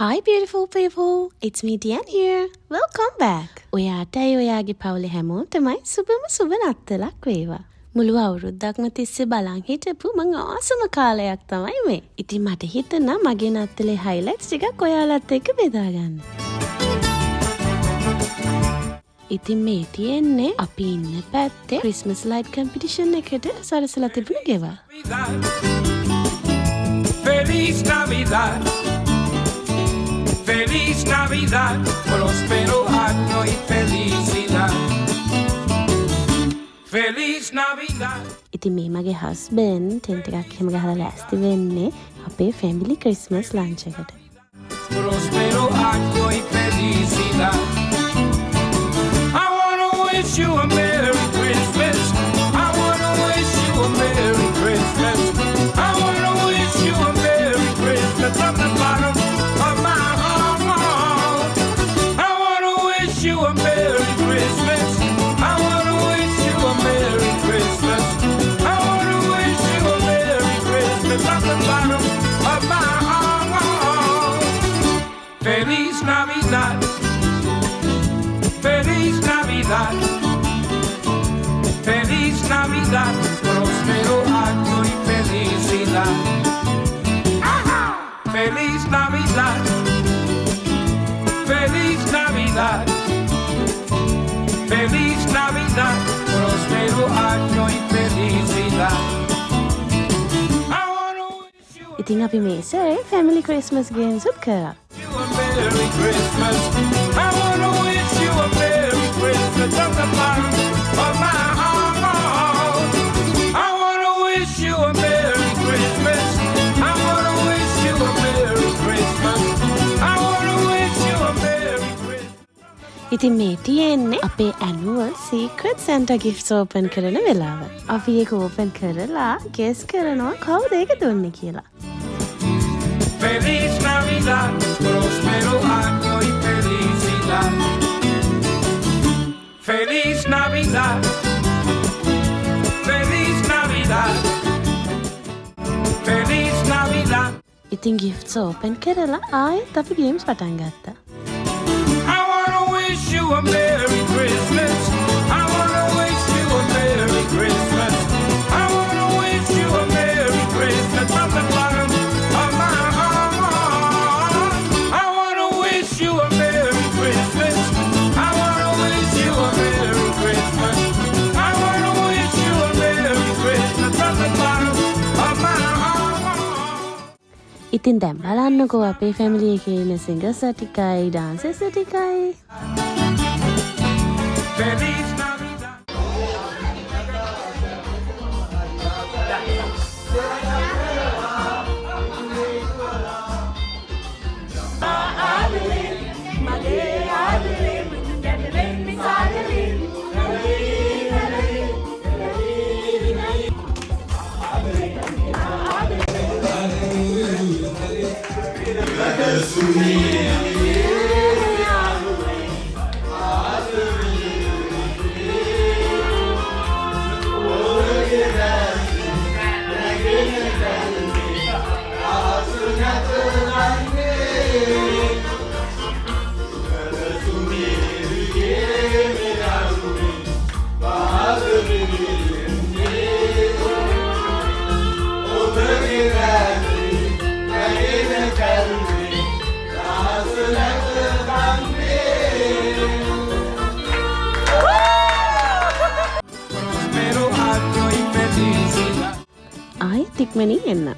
Hi beautiful people, it's me Diane here. Welcome back. ඔයාටයි ඔයාගේ පවුලේ හැමෝටමයි සුබම සුබ නත්තලක් වේවා. මුළු අවුරුද්දක්ම තිස්සේ බලන් හිටපු මං ආසම කාලයක් තමයි මේ. ඉතින් මට හිතුණා මගේ නත්තලේ highlights ටිකක් ඔයාලත් එක්ක බෙදා ගන්න. ඉතින් මේ තියෙන්නේ අපි ඉන්න පැත්තේ Christmas light competition එකට සරසලා තිබුණ ගෙවල්. Feliz Navidad. Feliz Navidad, próspero año y felicidad. Feliz Navidad. ඉතින් මේ මගේ husband tent එකක් එහෙම ගහලා ලෑස්ති වෙන්නේ අපේ family Christmas lunch එකට. Próspero año y felicidad. I wanna wish you a Merry Christmas. I wanna wish you a Merry Christmas. I wanna wish you a Merry Christmas from the bottom of my heart. I wanna wish you a Merry Christmas. I wanna wish you a Merry Christmas. I wanna wish you a Merry Christmas from the bottom of my heart. Feliz Navidad. Feliz Navidad. Feliz Navidad. Próspero año y felicidad. Feliz Navidad. Feliz Navidad. Feliz Navidad. Próspero año y felicidad. I wanna wish you ඉතින් අපි මේ සැරේ family Christmas games උත් කරා. a Merry Christmas. I wanna wish you a Merry Christmas from the bottom of my heart. I wanna wish you a Merry Christmas. I wanna wish you a Merry Christmas. I wanna wish you a Merry Christmas. ඉතින් මේ තියෙන්නේ අපේ annual secret Santa gifts open කරන වෙලාව. අපි ඒක open කරලා guess කරනවා කවුද ඒක දුන්නේ කියලා. Feliz Navidad, próspero año y felicidad. Feliz Navidad. Feliz Navidad. Feliz Navidad. ඉතින් gifts open කරලා ආයෙත් අපි games පටන් ගත්තා. I wanna wish you a Merry Christmas. I wanna wish you a Merry Christmas. I wanna wish you a Merry Christmas from the bottom of my heart. I wanna wish you a Merry Christmas. I wanna wish you a Merry Christmas. I wanna wish you a Merry Christmas from the bottom of my heart. ඉතින් දැන් බලන්නකෝ අපේ family එකේ ඉන්න singers ටිකයි dancers ටිකයි. Feliz Navidad. ආයෙත් ඉක්මනින් එන්න.